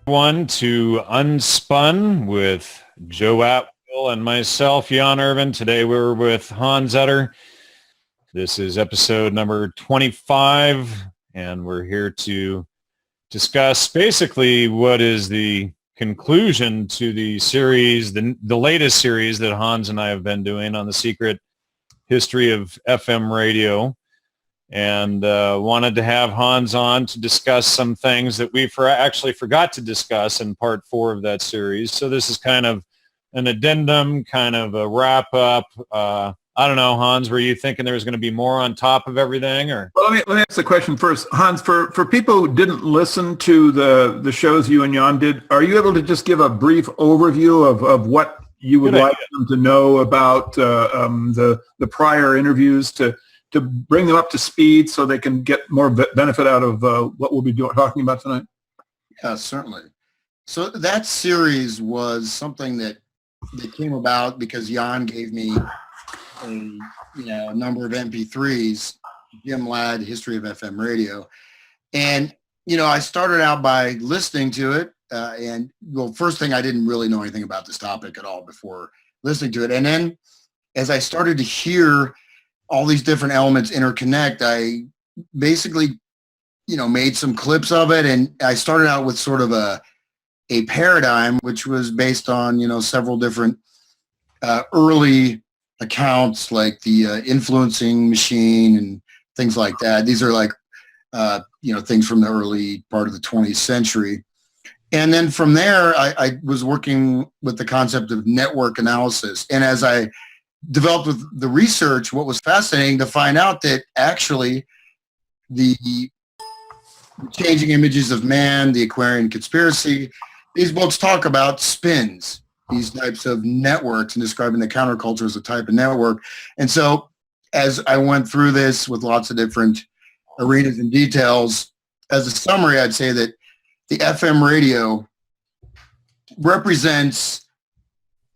One to UnSpun with Joe Atwill and myself, Irvin. Today we're with Hans Utter. This is episode number 25, and we're here to discuss basically what is the conclusion to the series, the latest series that Hans and I have been doing on the secret history of FM radio. And wanted to have Hans on to discuss some things that we actually forgot to discuss in part 4 of that series. So this is kind of an addendum, kind of a wrap-up. I don't know, Hans, were you thinking there was going to be more on top of everything? Or Well, let me ask the question first. Hans, for people who didn't listen to the shows you and Jan did, are you able to just give a brief overview of what you would like them to know about the prior interviews to bring them up to speed so they can get more benefit out of what we'll be talking about tonight? Yeah, certainly. So that series was something that came about because Jan gave me a number of MP3s, Jim Ladd, History of FM Radio. And, I started out by listening to it. First thing, I didn't really know anything about this topic at all before listening to it. And then as I started to hear all these different elements interconnect, I basically, made some clips of it, and I started out with sort of a paradigm, which was based on, several different early accounts, like the influencing machine and things like that. These are like, things from the early part of the 20th century. And then from there, I was working with the concept of network analysis. And as I developed with the research, what was fascinating to find out that actually the Changing Images of Man, the Aquarian Conspiracy, these books talk about spins, these types of networks, and describing the counterculture as a type of network. And so as I went through this with lots of different arenas and details, as a summary, I'd say that the FM radio represents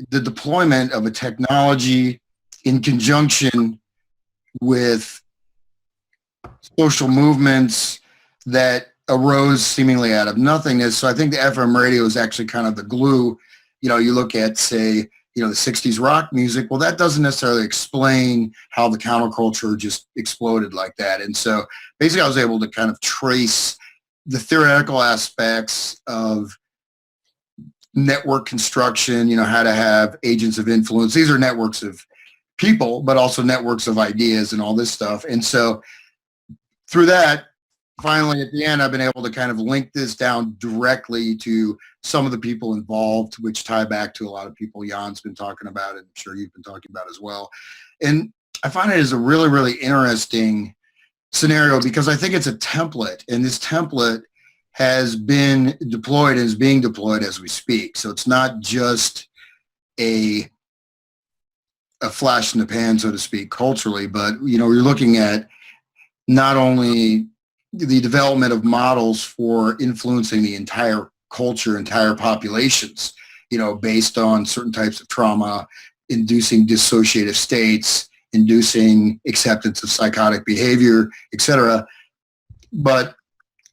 the deployment of a technology in conjunction with social movements that arose seemingly out of nothingness. So I think the FM radio is actually kind of the glue. You look at, say, the 60s rock music. Well, that doesn't necessarily explain how the counterculture just exploded like that. And so basically I was able to kind of trace the theoretical aspects of network construction, how to have agents of influence. These are networks of people, but also networks of ideas and all this stuff. And so through that, finally at the end, I've been able to kind of link this down directly to some of the people involved, which tie back to a lot of people Jan's been talking about, and I'm sure you've been talking about as well. And I find it as a really, really interesting scenario because I think it's a template, and this template has been deployed and is being deployed as we speak. So it's not just a flash in the pan, so to speak, culturally, but you're looking at not only the development of models for influencing the entire culture, entire populations, based on certain types of trauma, inducing dissociative states, inducing acceptance of psychotic behavior, etc. But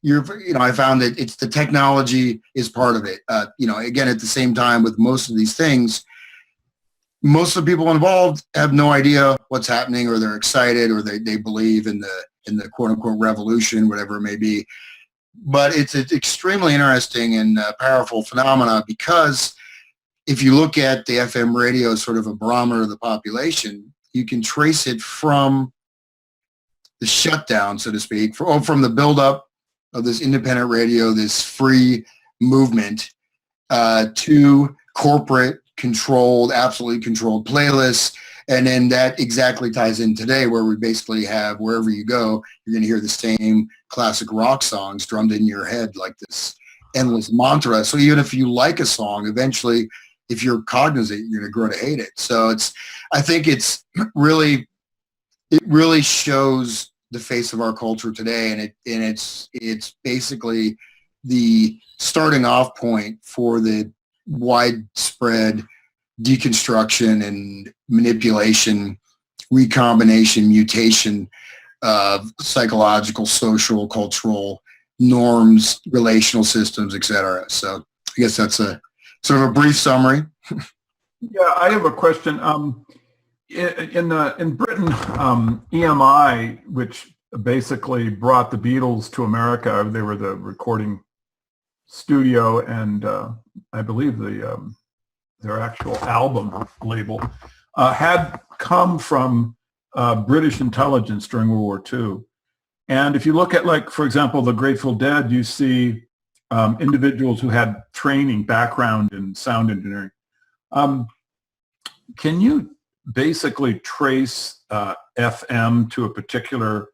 I found that it's the technology is part of it. Again, at the same time with most of these things, most of the people involved have no idea what's happening, or they're excited, or they believe in the quote unquote revolution, whatever it may be. But it's an extremely interesting and powerful phenomena, because if you look at the FM radio as sort of a barometer of the population, you can trace it from the shutdown, so to speak, from the buildup of this independent radio, this free movement, to corporate controlled, absolutely controlled playlists. And then that exactly ties in today, where we basically have, wherever you go, you're going to hear the same classic rock songs drummed in your head like this endless mantra. So even if you like a song, eventually, if you're cognizant, you're going to grow to hate it. So I think it really shows the face of our culture today, and it's basically the starting off point for the widespread deconstruction and manipulation, recombination, mutation of psychological, social, cultural norms, relational systems, etc. So I guess that's a sort of a brief summary. Yeah, I have a question. In Britain, EMI, which basically brought the Beatles to America, they were the recording studio, and I believe their actual album label had come from British intelligence during World War II. And if you look at, like, for example, the Grateful Dead, you see individuals who had training background in sound engineering. Can you basically trace FM to a particular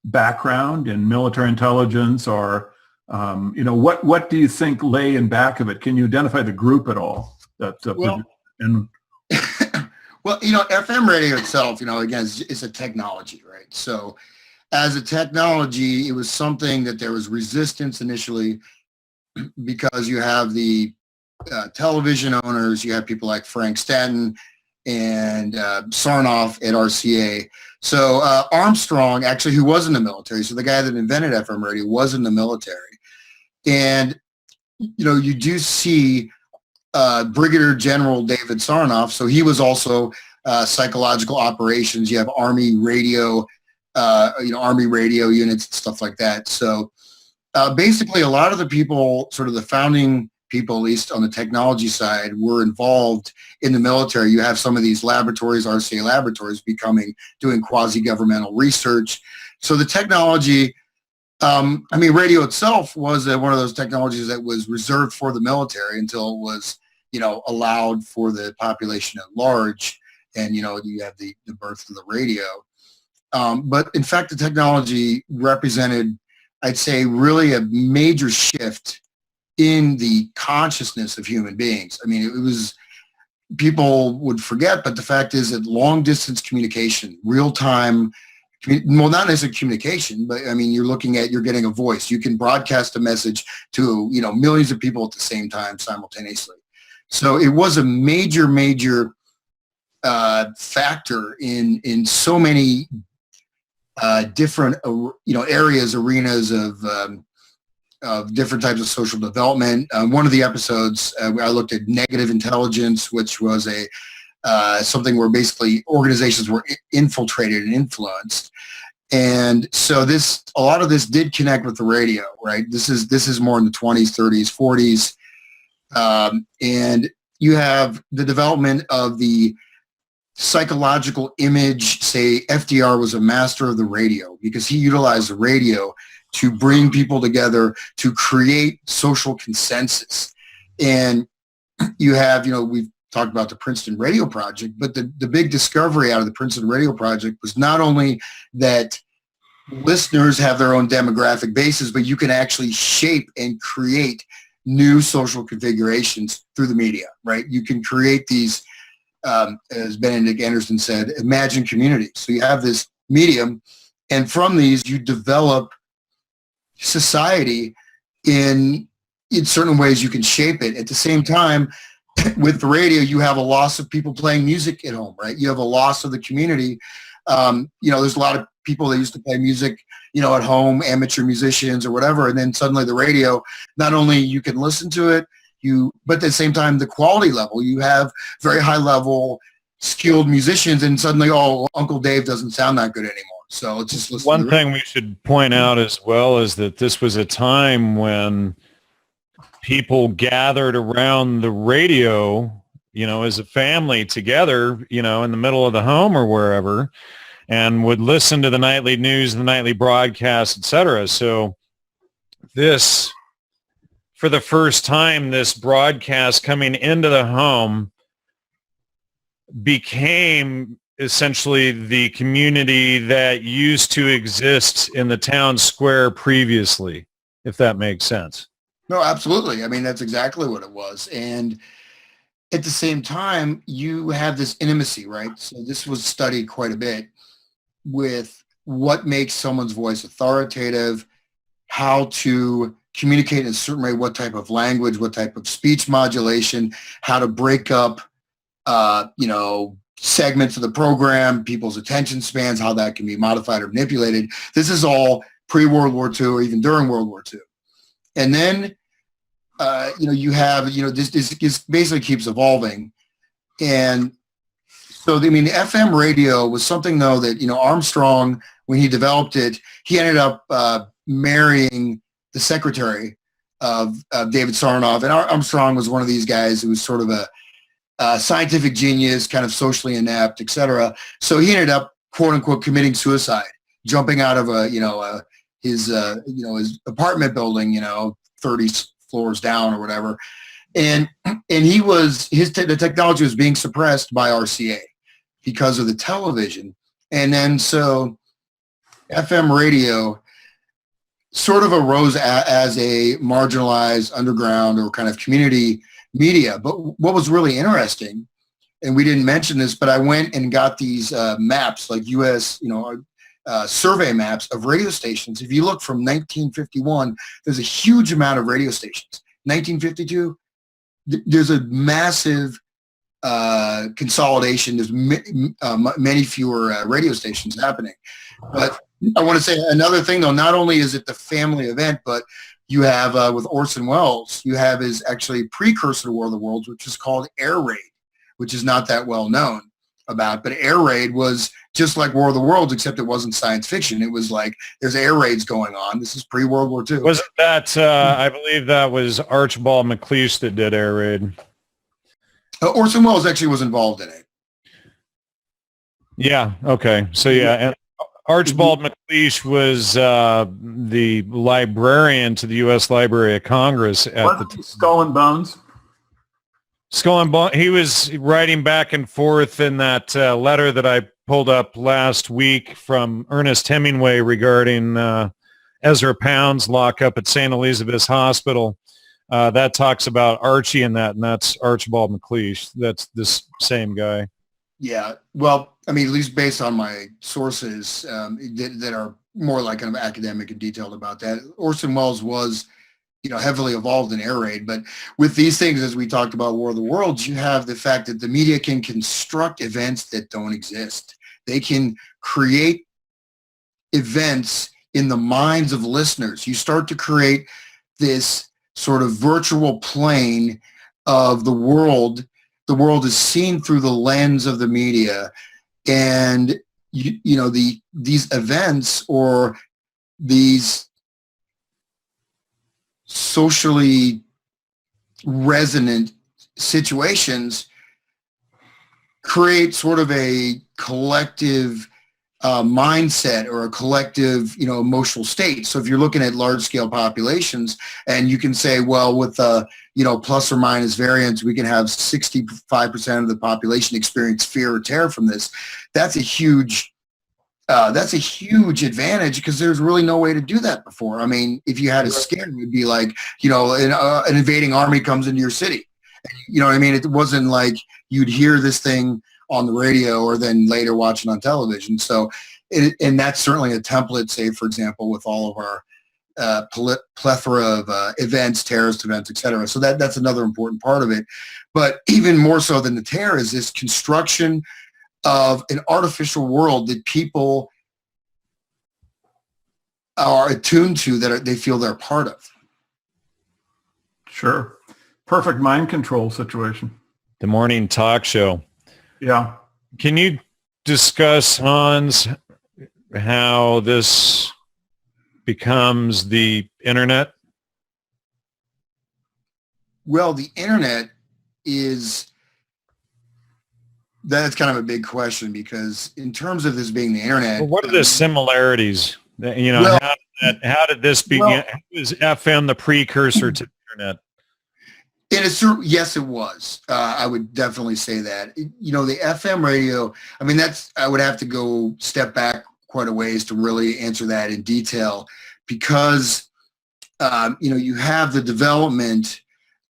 background in military intelligence, or what do you think lay in back of it? Can you identify the group at all? Well, FM radio itself, again, it's a technology, right? So as a technology, it was something that there was resistance initially because you have the television owners, you have people like Frank Stanton and Sarnoff at RCA. So Armstrong, actually, who was in the military, so the guy that invented FM radio was in the military. And, you do see Brigadier General David Sarnoff, so he was also psychological operations. You have Army radio, Army radio units and stuff like that. So basically, a lot of the people, sort of the founding people, at least on the technology side, were involved in the military. You have some of these laboratories, RCA laboratories, doing quasi-governmental research. So the technology, radio itself was one of those technologies that was reserved for the military until it was, allowed for the population at large. And, you have the birth of the radio. But in fact, the technology represented, I'd say, really a major shift in the consciousness of human beings. I mean, it was, people would forget, but the fact is that long distance communication, real time, well, not necessarily communication, but I mean, you're getting a voice. You can broadcast a message to, millions of people at the same time simultaneously. So it was a major, major factor in so many different, areas, arenas of different types of social development. One of the episodes, I looked at negative intelligence, which was something where basically organizations were infiltrated and influenced. And so a lot of this did connect with the radio, right? This is more in the 20s, 30s, 40s. And you have the development of the psychological image. Say FDR was a master of the radio because he utilized the radio to bring people together, to create social consensus. And you have, we've talked about the Princeton Radio Project, but the big discovery out of the Princeton Radio Project was not only that listeners have their own demographic bases, but you can actually shape and create new social configurations through the media, right? You can create these, as Benedict Anderson said, imagined communities. So you have this medium, and from these you develop society in certain ways. You can shape it. At the same time, with the radio, you have a loss of people playing music at home, right? You have a loss of the community. There's a lot of people that used to play music, at home, amateur musicians or whatever, and then suddenly the radio, not only you can listen to it, but at the same time, the quality level, you have very high level, skilled musicians, and suddenly, Uncle Dave doesn't sound that good anymore. So let's just listen. One thing we should point out as well is that this was a time when people gathered around the radio, as a family together, in the middle of the home or wherever, and would listen to the nightly news, the nightly broadcast, etc. So this, for the first time, this broadcast coming into the home became essentially the community that used to exist in the town square previously, if that makes sense. No, absolutely. I mean, that's exactly what it was. And at the same time, you have this intimacy, right? So this was studied quite a bit with what makes someone's voice authoritative, how to communicate in a certain way, what type of language, what type of speech modulation, how to break up, segments of the program, people's attention spans, how that can be modified or manipulated. This is all pre-World War II or even during World War II. And then, you have, this basically keeps evolving. And so, I mean, the FM radio was something, though, that, Armstrong, when he developed it, he ended up marrying the secretary of David Sarnoff. And Armstrong was one of these guys who was sort of a scientific genius, kind of socially inept, et cetera. So he ended up, quote unquote, committing suicide, jumping out of his apartment building, 30 floors down or whatever. And the technology was being suppressed by RCA because of the television. And then so FM radio sort of arose as a marginalized underground or kind of community media. But what was really interesting, and we didn't mention this, but I went and got these maps, like U.S., survey maps of radio stations. If you look from 1951, there's a huge amount of radio stations. 1952, there's a massive consolidation. There's many fewer radio stations happening. But I want to say another thing, though. Not only is it the family event, but you have with Orson Welles, you have his actually precursor to War of the Worlds, which is called Air Raid, which is not that well known about. But Air Raid was just like War of the Worlds, except it wasn't science fiction. It was like there's air raids going on. This is pre-World War II. Wasn't that, I believe that was Archibald MacLeish that did Air Raid. Orson Welles actually was involved in it. Yeah, okay. So, yeah, and Archibald MacLeish was the librarian to the U.S. Library of Congress at Wasn't he Skull and Bones? Skull and Bones. He was writing back and forth in that letter that I pulled up last week from Ernest Hemingway regarding Ezra Pound's lockup at St. Elizabeth's Hospital. That talks about Archie and that's Archibald MacLeish. That's this same guy. Yeah, well, I mean, at least based on my sources that are more like kind of academic and detailed about that, Orson Welles was, heavily involved in air raid. But with these things, as we talked about War of the Worlds, you have the fact that the media can construct events that don't exist. They can create events in the minds of listeners. You start to create this sort of virtual plane of the world. The world is seen through the lens of the media, and these events or these socially resonant situations create sort of a collective mindset or a collective, emotional state. So if you're looking at large scale populations and you can say, well, with plus or minus variance, we can have 65% of the population experience fear or terror from this. That's a huge advantage because there's really no way to do that before. I mean, if you had a scare, it would be like, an invading army comes into your city. You know what I mean? It wasn't like you'd hear this thing on the radio or then later watching on television. So, and that's certainly a template, say, for example, with all of our plethora of events, terrorist events, et cetera. So that's another important part of it. But even more so than the terror is this construction of an artificial world that people are attuned to, that they feel they're part of. Sure. Perfect mind control situation. The morning talk show. Yeah. Can you discuss, Hans, how this becomes the internet? Well, the internet that's kind of a big question because in terms of this being the internet. Well, what are the similarities? How did this begin? How was FM the precursor to the internet? Yes, it was. I would definitely say that. The FM radio, I mean, I would have to go step back quite a ways to really answer that in detail because, you have the development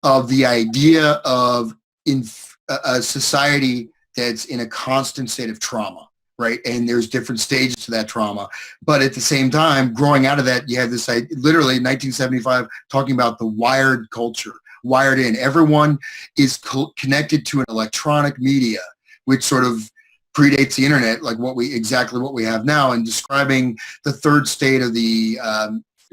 of the idea of a society that's in a constant state of trauma, right? And there's different stages to that trauma. But at the same time, growing out of that, you have this literally 1975 talking about the wired culture. Wired in. Everyone is connected to an electronic media, which sort of predates the internet, like exactly what we have now, and describing the third state of the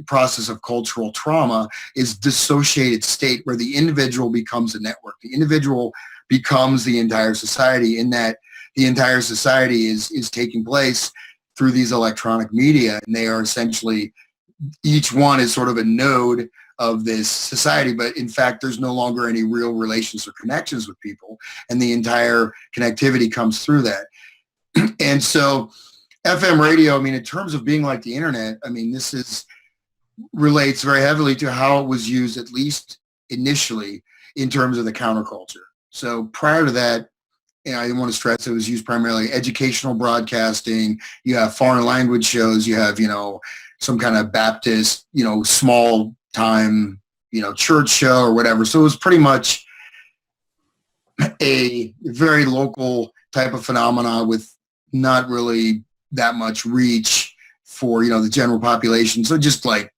process of cultural trauma is dissociated state, where the individual becomes a network. The individual becomes the entire society, in that the entire society is taking place through these electronic media, and they are essentially, each one is sort of a node of this society, but in fact there's no longer any real relations or connections with people, and the entire connectivity comes through that. And so FM radio, I mean, in terms of being like the internet, I mean, this relates very heavily to how it was used, at least initially, in terms of the counterculture. So prior to that, I want to stress it was used primarily educational broadcasting. You have foreign language shows. You have, some kind of Baptist, small time, church show or whatever. So it was pretty much a very local type of phenomena with not really that much reach for, the general population. So just like,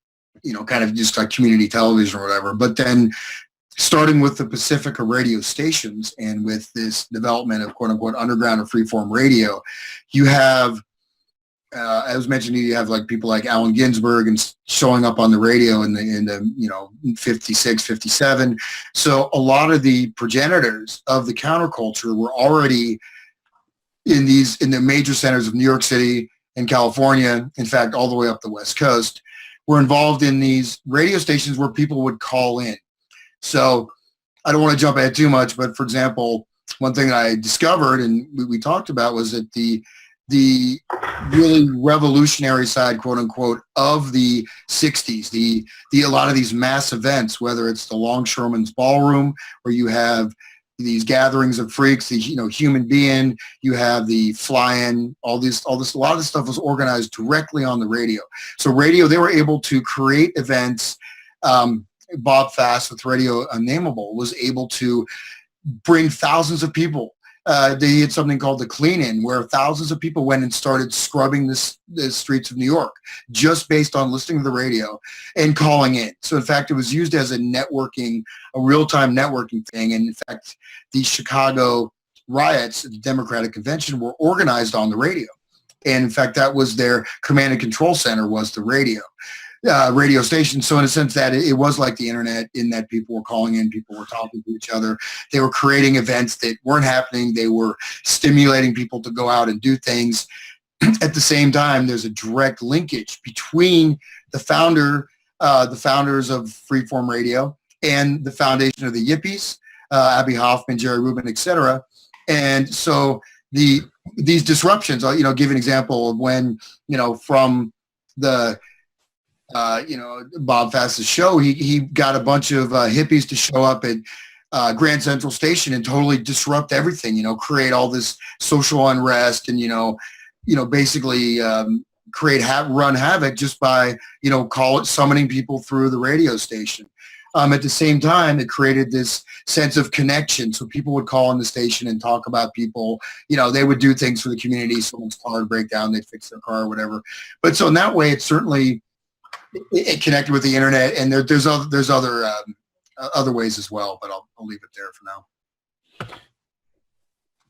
kind of just like community television or whatever. But then starting with the Pacifica radio stations and with this development of quote unquote underground or freeform radio, you have, as mentioned, you have like people like Allen Ginsberg and showing up on the radio in the 56, 57. So a lot of the progenitors of the counterculture were already in the major centers of New York City and California, in fact, all the way up the West Coast, were involved in these radio stations where people would call in. So I don't want to jump ahead too much, but for example, one thing that I discovered and we talked about was that the really revolutionary side, quote unquote, of the 60s, a lot of these mass events, whether it's the Longshoremen's Ballroom, where you have these gatherings of freaks, the human being, you have the fly-in, all this, a lot of this stuff was organized directly on the radio. So radio, they were able to create events. Bob Fast with Radio Unnameable was able to bring thousands of people. They had something called the clean-in, where thousands of people went and started scrubbing the streets of New York just based on listening to the radio and calling in. So in fact, it was used as a real-time networking thing. And in fact, the Chicago riots at the Democratic Convention were organized on the radio. And in fact, that was their command and control center, was the radio station. So in a sense that it was like the internet, in that people were calling in, people were talking to each other. They were creating events that weren't happening. They were stimulating people to go out and do things. At the same time, there's a direct linkage between the founders of freeform radio and the foundation of the Yippies, Abby Hoffman, Jerry Rubin, etc. And so these disruptions, give an example of when, from the Bob Fast's show, he got a bunch of hippies to show up at Grand Central Station and totally disrupt everything, create all this social unrest and, basically run havoc just by, summoning people through the radio station. At the same time, it created this sense of connection. So people would call in the station and talk about people, they would do things for the community. Someone's car would break down, they'd fix their car or whatever. But so in that way, it certainly, it connected with the internet, and there's other ways as well, but I'll leave it there for now.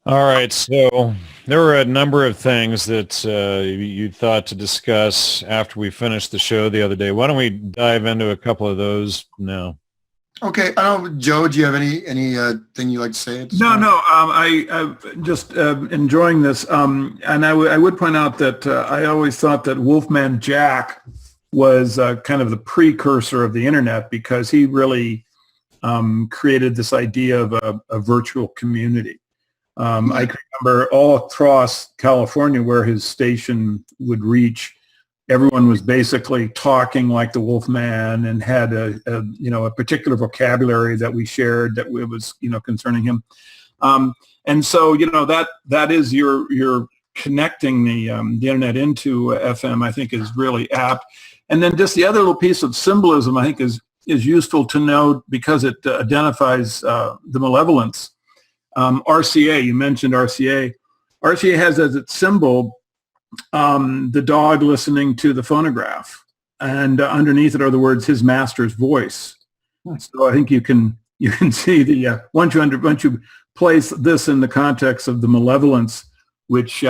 All right, so there were a number of things that you thought to discuss after we finished the show the other day. Why don't we dive into a couple of those now? Okay, Joe, do you have any thing you'd like to say? No. I'm just enjoying this, and I would point out that I always thought that Wolfman Jack was kind of the precursor of the internet, because he really created this idea of a virtual community. I can remember all across California where his station would reach, everyone was basically talking like the Wolfman and had a particular vocabulary that we shared that was concerning him. And so that is your connecting the internet into FM, I think, is really apt. And then just the other little piece of symbolism, I think, is useful to know, because it identifies the malevolence. RCA, you mentioned RCA. RCA has as its symbol the dog listening to the phonograph, and underneath it are the words, "His master's voice." So I think you can see the once you place this in the context of the malevolence which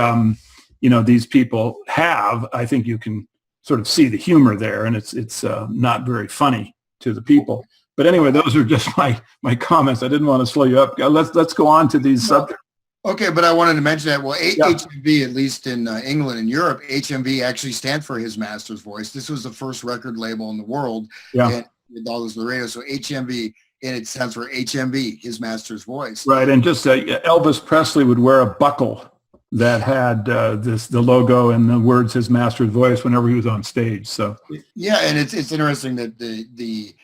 these people have, I think you can sort of see the humor there, and it's not very funny to the people. But anyway, those are just my comments. I didn't want to slow you up. Let's go on to these subjects. Okay, but I wanted to mention that, well, HMV, at least in England and Europe, HMV actually stands for His Master's Voice. This was the first record label in the world. And with all this the radio. So HMV, and it stands for HMV, His Master's Voice. Right, and just Elvis Presley would wear a buckle that had the logo and the words "His Master's Voice" whenever he was on stage. So yeah, and it's interesting that the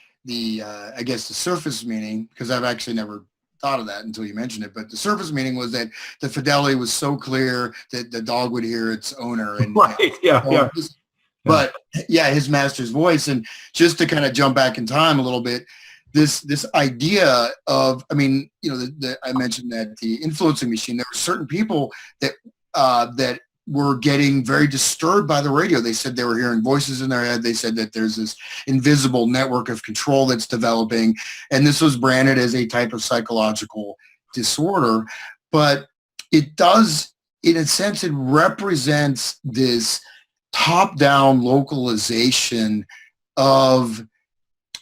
I guess the surface meaning, because I've actually never thought of that until you mentioned it, but the surface meaning was that the fidelity was so clear that the dog would hear its owner. And right, yeah. But yeah, His Master's Voice. And just to kind of jump back in time a little bit, this idea of, I mean, I mentioned that the influencing machine, there were certain people that that were getting very disturbed by the radio. They said they were hearing voices in their head. They said that there's this invisible network of control that's developing, and this was branded as a type of psychological disorder. But it does, in a sense, it represents this top-down localization of,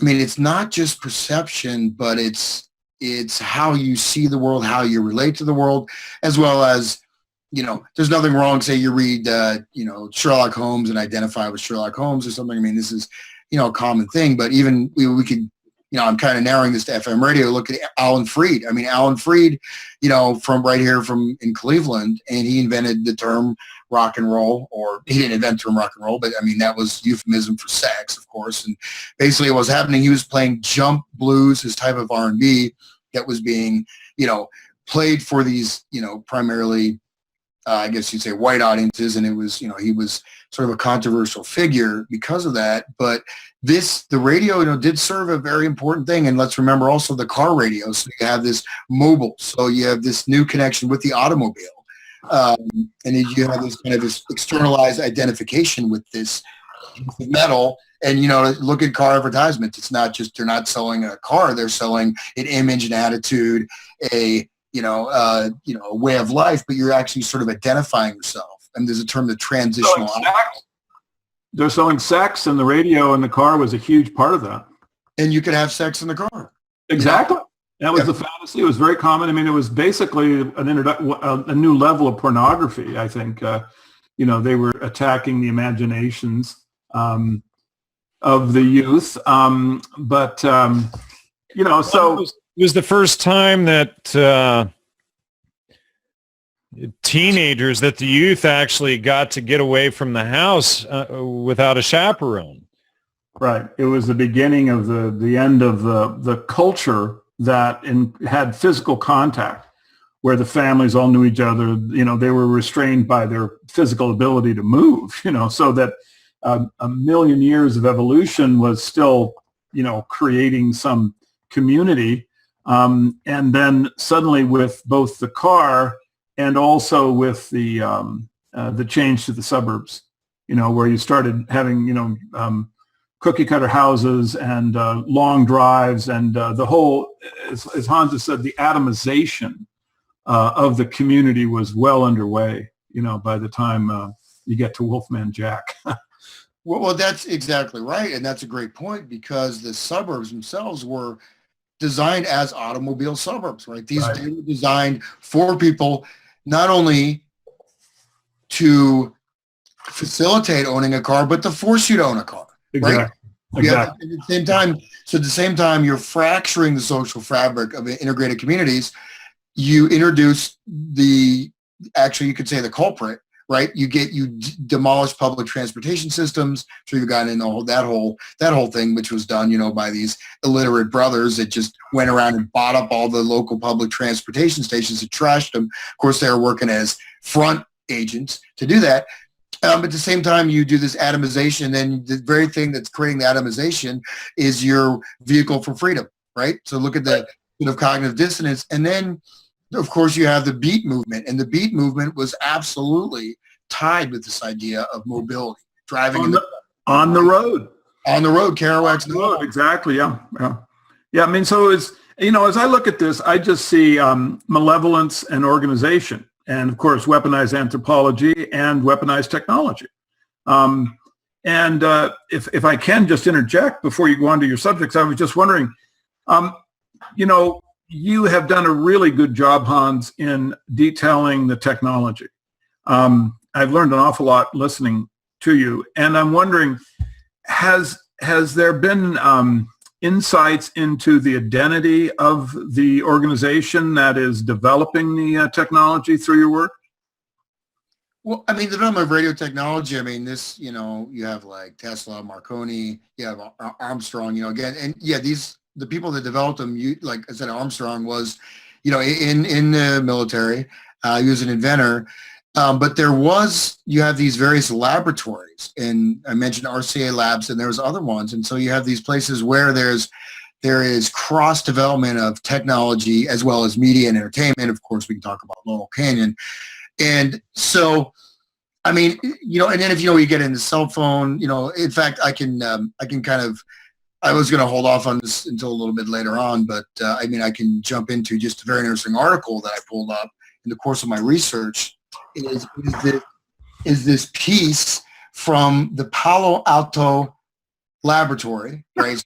I mean, it's not just perception, but it's how you see the world, how you relate to the world, as well as, there's nothing wrong, say you read, Sherlock Holmes and identify with Sherlock Holmes or something. I mean, this is, a common thing, but even we could, I'm kind of narrowing this to FM radio. Look at Alan Freed. I mean, Alan Freed, from right here in Cleveland, and he invented the term rock and roll, or he didn't invent the term rock and roll, but I mean, that was euphemism for sex, of course. And basically what was happening, he was playing jump blues, his type of R&B that was being, played for these, primarily, I guess you'd say white audiences. And it was, he was sort of a controversial figure because of that. But the radio, did serve a very important thing. And let's remember also the car radio. So you have this mobile. So you have this new connection with the automobile. And you have this kind of this externalized identification with this metal. And, look at car advertisements. It's not just, they're not selling a car. They're selling an image, an attitude, a way of life, but you're actually sort of identifying yourself. And there's a term, the transitional. They're selling sex, and the radio in the car was a huge part of that. And you could have sex in the car. Exactly. That was the fantasy. It was very common. I mean, it was basically a new level of pornography, I think. They were attacking the imaginations of the youth. So... It was the first time that teenagers, that the youth actually got to get away from the house without a chaperone. Right. It was the beginning of the end of the culture that had physical contact, where the families all knew each other. They were restrained by their physical ability to move, so that a million years of evolution was still, creating some community. And then suddenly, with both the car and also with the change to the suburbs, where you started having, cookie cutter houses and long drives, and the whole, as Hans has said, the atomization of the community was well underway, by the time you get to Wolfman Jack. Well, that's exactly right. And that's a great point, because the suburbs themselves were designed as automobile suburbs, right? They were designed for people not only to facilitate owning a car, but to force you to own a car. Exactly. Right? Exactly. At the same time, you're fracturing the social fabric of integrated communities. You introduce you could say the culprit, right? You demolish public transportation systems. So you've gotten into that whole thing, which was done, by these illiterate brothers that just went around and bought up all the local public transportation stations and trashed them. Of course, they were working as front agents to do that. At the same time, you do this atomization, and the very thing that's creating the atomization is your vehicle for freedom, right? So look at the sort of cognitive dissonance. And then, of course, you have the beat movement, and the beat movement was absolutely tied with this idea of mobility, driving on the road. On the road, Kerouac's road. Exactly, yeah. I mean, so as I look at this, I just see malevolence and organization. and of course, weaponized anthropology and weaponized technology. And if I can just interject before you go on to your subjects, I was just wondering, you have done a really good job, Hans, in detailing the technology. I've learned an awful lot listening to you, and I'm wondering, has there been insights into the identity of the organization that is developing the technology through your work? Well, I mean, the development of radio technology, I mean, this, you have like Tesla, Marconi, you have Armstrong, again, and yeah, the people that developed them, like I said, Armstrong was, in the military, he was an inventor, but you have these various laboratories, and I mentioned RCA Labs, and there's other ones, and so you have these places where there is cross development of technology as well as media and entertainment. Of course, we can talk about Laurel Canyon. And so, I mean, and then if you get into cell phone, in fact, I can kind of, I was going to hold off on this until a little bit later on, but I mean, I can jump into just a very interesting article that I pulled up in the course of my research. Is this piece from the Palo Alto Laboratory, right?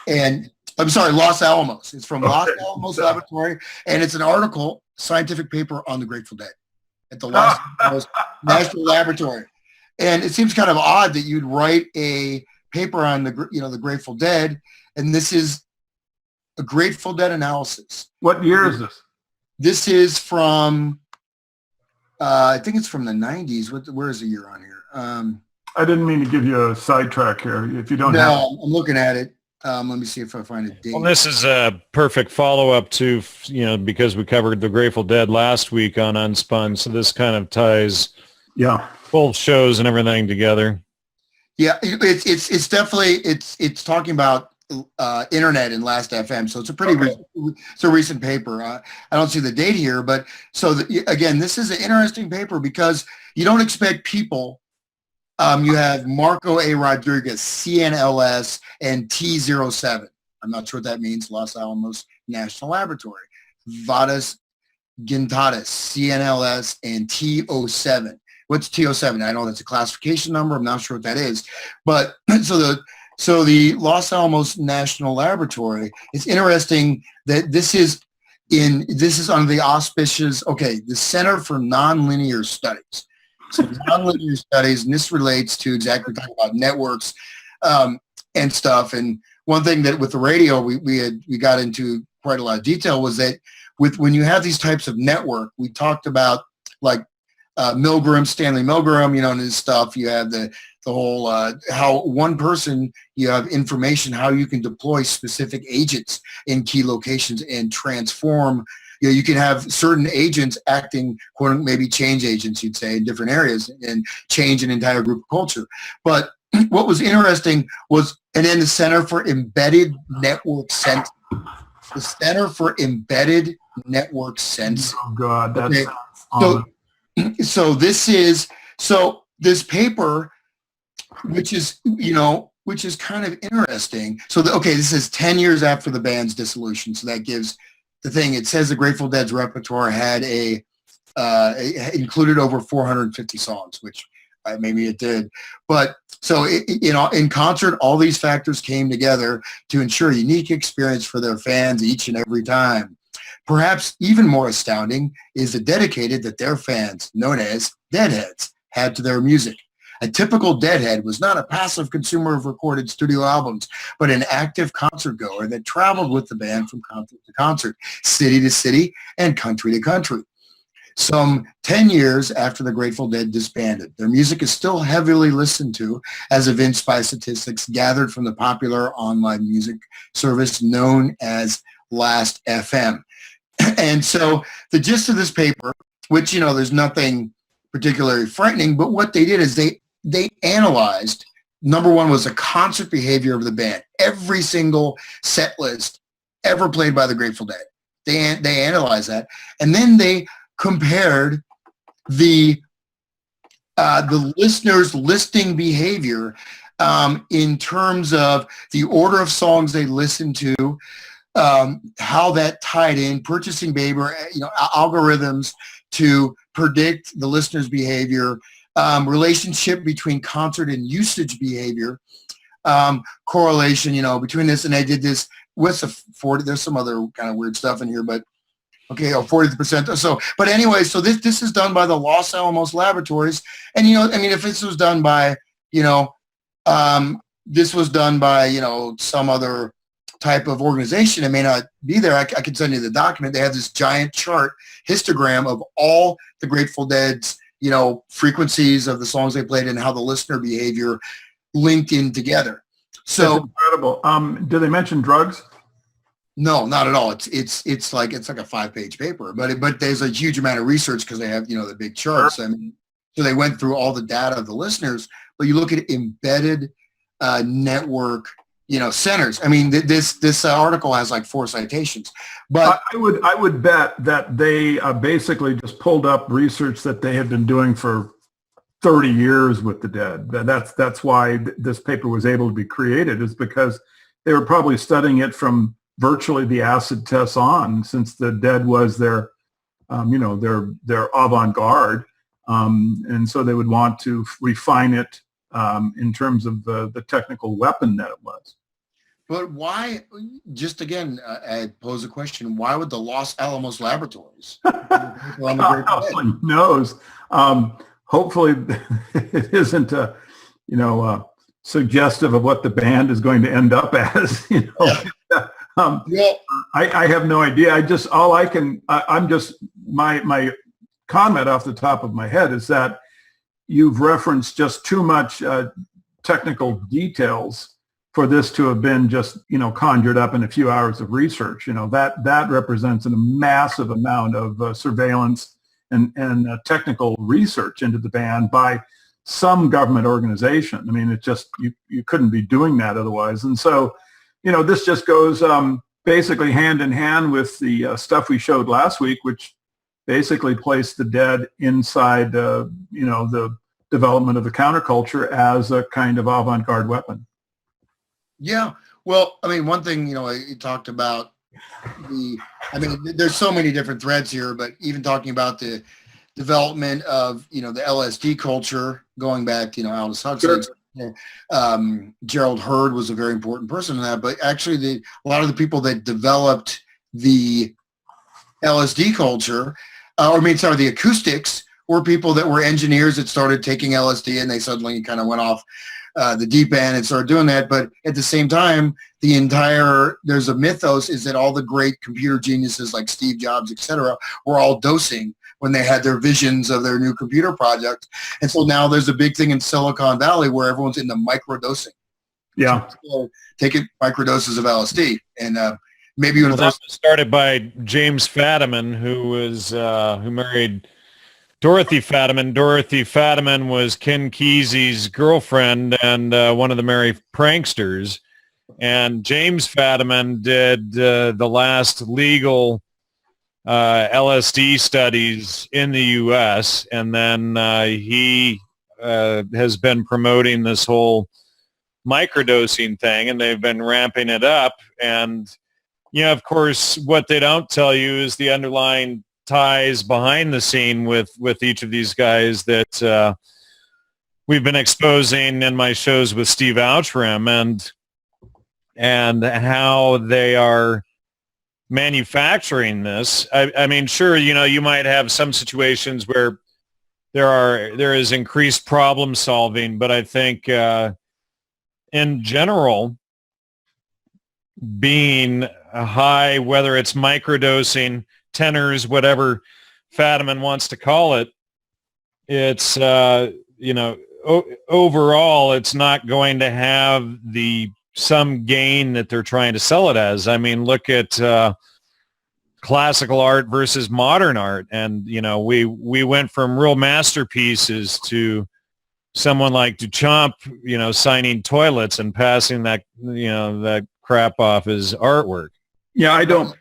And I'm sorry, Los Alamos. It's from Los Alamos Laboratory, and it's an article, scientific paper on the Grateful Dead at the Los Alamos National Laboratory. And it seems kind of odd that you'd write a paper on the Grateful Dead, and this is a Grateful Dead analysis. What year is this? This is from, I think it's from the 90s. Where is the year on here? I didn't mean to give you a sidetrack here. If you don't have No, I'm looking at it. Let me see if I find a date. Well, this is a perfect follow-up to, because we covered the Grateful Dead last week on UnSpun, so this kind of ties both shows and everything together. Yeah, it's definitely, it's talking about internet and Last FM, so it's a pretty recent paper. I don't see the date here, but again, this is an interesting paper because you don't expect people. You have Marco A. Rodriguez, CNLS, and T07. I'm not sure what that means, Los Alamos National Laboratory. Vadas Gintadas, CNLS, and T07. What's T07? I know that's a classification number. I'm not sure what that is. But so the Los Alamos National Laboratory, it's interesting that this is under the auspices, the Center for Nonlinear Studies. So nonlinear studies, and this relates to exactly talking about networks and stuff. And one thing that with the radio we got into quite a lot of detail was that when you have these types of network, we talked about like Stanley Milgram, and his stuff. You have the whole how one person, you have information, how you can deploy specific agents in key locations and transform. You can have certain agents acting, quote, maybe change agents, you'd say, in different areas and change an entire group of culture. But what was interesting was, and then the Center for Embedded Network Sensing. The Center for Embedded Network Sensing. Oh, God, that's awesome. So this paper, which is kind of interesting. So, this is 10 years after the band's dissolution. So that gives the thing. It says the Grateful Dead's repertoire had included over 450 songs, which maybe it did. But so in concert, all these factors came together to ensure a unique experience for their fans each and every time. Perhaps even more astounding is the dedicated that their fans, known as Deadheads, had to their music. A typical Deadhead was not a passive consumer of recorded studio albums, but an active concert goer that traveled with the band from concert to concert, city to city, and country to country. Some 10 years after the Grateful Dead disbanded, their music is still heavily listened to, as evinced by statistics gathered from the popular online music service known as Last FM. And so the gist of this paper, which, there's nothing particularly frightening, but what they did is they analyzed, number one was the concert behavior of the band. Every single set list ever played by the Grateful Dead. They analyzed that. And then they compared the listeners' listing behavior in terms of the order of songs they listened to, how that tied in, purchasing behavior, algorithms to predict the listener's behavior, relationship between concert and usage behavior, correlation, between this, and they did this with the 40, there's some other kind of weird stuff in here, but okay, 40% or so. But anyway, so this is done by the Los Alamos Laboratories. And, if this was done by, this was done by, some other type of organization, it may not be there. I can send you the document. They have this giant chart, histogram of all the Grateful Dead's, frequencies of the songs they played and how the listener behavior linked in together. So that's incredible. Do they mention drugs? No, not at all. It's like a 5-page paper, but there's a huge amount of research because they have, the big charts. Sure. I mean, so they went through all the data of the listeners, but you look at embedded network, centers. I mean, this article has like 4 citations, but I would bet that they basically just pulled up research that they had been doing for 30 years with the Dead. That's why this paper was able to be created, is because they were probably studying it from virtually the acid tests on, since the Dead was their avant-garde, and so they would want to refine it in terms of the technical weapon that it was. But why, just again, I pose a question, why would the Los Alamos Laboratories? Who knows? Hopefully it isn't, suggestive of what the band is going to end up as, I have no idea. My comment off the top of my head is that you've referenced just too much technical details for this to have been just, conjured up in a few hours of research. That represents a massive amount of surveillance and technical research into the band by some government organization. I mean, it just, you couldn't be doing that otherwise. And so, this just goes basically hand in hand with the stuff we showed last week, which basically placed the Dead inside, the development of the counterculture as a kind of avant-garde weapon. Yeah. Well, I mean, one thing, you talked about there's so many different threads here, but even talking about the development of, the LSD culture going back to, Aldous Huxley. Sure. Gerald Hurd was a very important person in that, but actually a lot of the people that developed the LSD culture, the acoustics, were people that were engineers that started taking LSD and they suddenly kind of went off the deep end and started doing that. But at the same time, there's a mythos is that all the great computer geniuses like Steve Jobs, et cetera, were all dosing when they had their visions of their new computer project. And so now there's a big thing in Silicon Valley where everyone's into microdosing. Yeah. So taking microdoses of LSD. And maybe that was started by James Fadiman, who married Dorothy Fadiman. Dorothy Fadiman was Ken Kesey's girlfriend and one of the merry pranksters. And James Fadiman did the last legal LSD studies in the U.S. And then he has been promoting this whole microdosing thing, and they've been ramping it up. And, of course, what they don't tell you is the underlying ties behind the scene with each of these guys that we've been exposing in my shows with Steve Outram, and how they are manufacturing this. I mean, sure, you might have some situations where there is increased problem solving, but I think in general, being a high, whether it's microdosing, tenors, whatever Fadiman wants to call it, it's overall it's not going to have some gain that they're trying to sell it as. I mean, look at classical art versus modern art, and we went from real masterpieces to someone like Duchamp, signing toilets and passing that that crap off as artwork. Yeah, I don't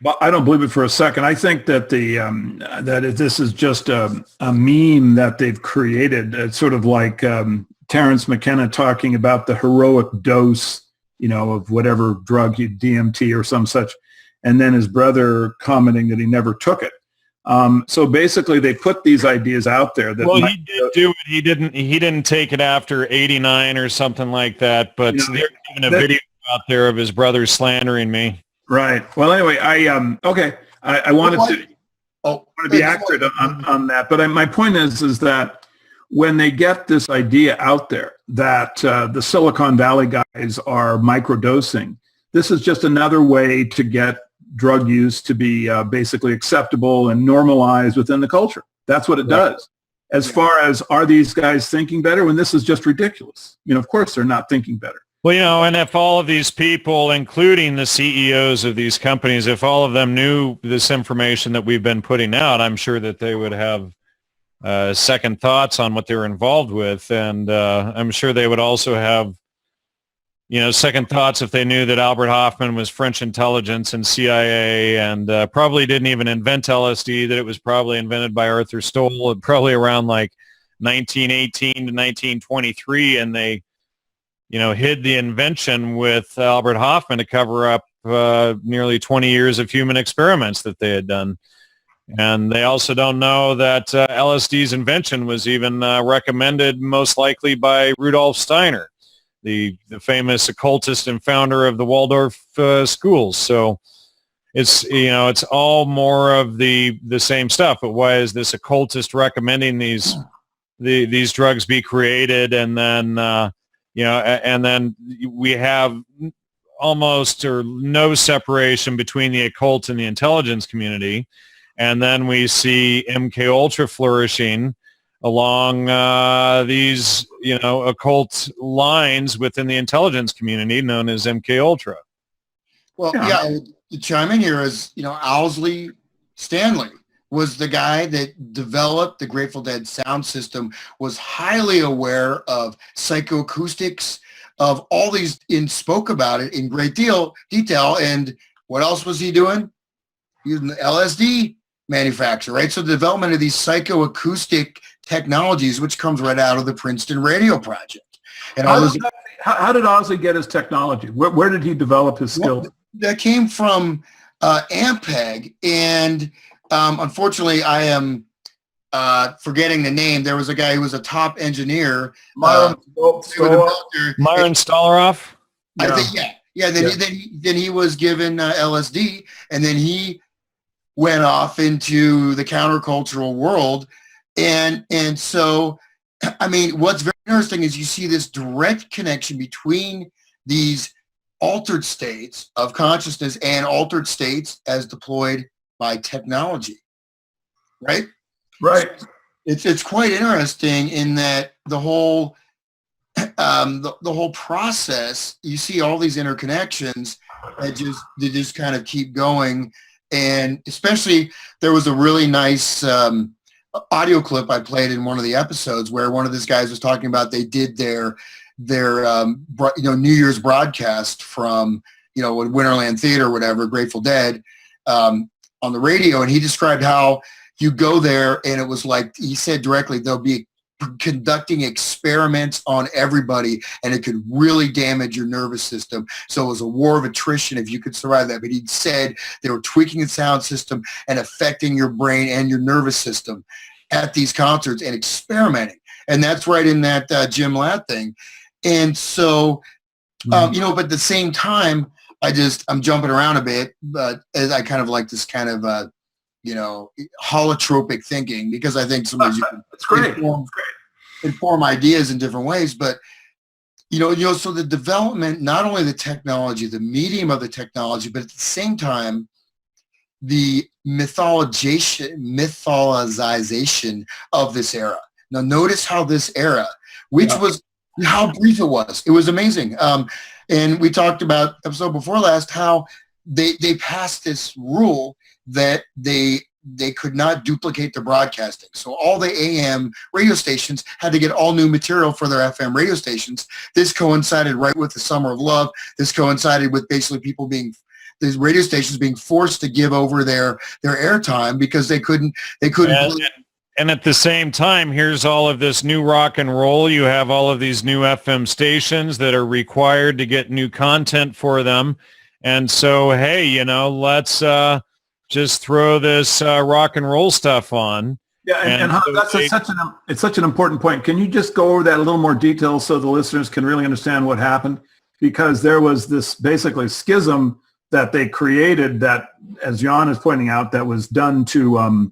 believe it for a second. I think that this is just a meme that they've created. It's sort of like Terrence McKenna talking about the heroic dose, of whatever drug, DMT or some such, and then his brother commenting that he never took it. So basically, they put these ideas out there. That well, he did do it. He didn't take it after '89 or something like that. But there's even a video out there of his brother slandering me. Right. Well, anyway, I wanted to be accurate on that. But my point is that when they get this idea out there that the Silicon Valley guys are microdosing, this is just another way to get drug use to be basically acceptable and normalized within the culture. That's what it does. As far as, are these guys thinking better when this is just ridiculous? Of course they're not thinking better. Well, and if all of these people, including the CEOs of these companies, if all of them knew this information that we've been putting out, I'm sure that they would have second thoughts on what they're involved with. And I'm sure they would also have, second thoughts if they knew that Albert Hoffman was French intelligence and CIA and probably didn't even invent LSD, that it was probably invented by Arthur Stoll probably around like 1918 to 1923. And they, hid the invention with Albert Hoffman to cover up nearly 20 years of human experiments that they had done. And they also don't know that LSD's invention was even recommended most likely by Rudolf Steiner, the famous occultist and founder of the Waldorf schools. So it's all more of the same stuff. But why is this occultist recommending these drugs be created, and then and then we have almost or no separation between the occult and the intelligence community. And then we see MK Ultra flourishing along these, occult lines within the intelligence community known as MK Ultra. Well, to chime in here is, Owsley Stanley was the guy that developed the Grateful Dead sound system, was highly aware of psychoacoustics, of all these, and spoke about it in great detail. And what else was he doing? Using the LSD manufacturer, right? So the development of these psychoacoustic technologies, which comes right out of the Princeton Radio Project. And how did Owsley get his technology? Where did he develop his skills? Well, that came from Ampeg, and unfortunately, I am forgetting the name. There was a guy who was a top engineer, Myron Stolaroff. I think, Then he was given LSD, and then he went off into the countercultural world, and so, I mean, what's very interesting is you see this direct connection between these altered states of consciousness and altered states as deployed by technology, right? Right. It's quite interesting in that the whole the whole process, you see all these interconnections that just kind of keep going. And especially, there was a really nice audio clip I played in one of the episodes where one of these guys was talking about they did their New Year's broadcast from Winterland Theater or whatever, Grateful Dead, on the radio, and he described how you go there and it was like, he said directly, they'll be conducting experiments on everybody and it could really damage your nervous system. So it was a war of attrition if you could survive that. But he said they were tweaking the sound system and affecting your brain and your nervous system at these concerts and experimenting. And that's right in that Jim Ladd thing. And so, but at the same time, I'm jumping around a bit, but as I kind of like this kind of, holotropic thinking, because I think sometimes you can inform ideas in different ways. But, so the development, not only the technology, the medium of the technology, but at the same time, the mythologization of this era. Now, notice how this era, which was how brief it was. It was amazing. And we talked about episode before last how they passed this rule that they could not duplicate the broadcasting. So all the AM radio stations had to get all new material for their FM radio stations. This coincided right with the Summer of Love. This coincided with basically these radio stations being forced to give over their airtime because they couldn't. And at the same time, here's all of this new rock and roll. You have all of these new FM stations that are required to get new content for them. And so, hey, let's just throw this rock and roll stuff on. Yeah, and that's such an important point. Can you just go over that a little more detail so the listeners can really understand what happened? Because there was this basically schism that they created that, as Jan is pointing out, that was done to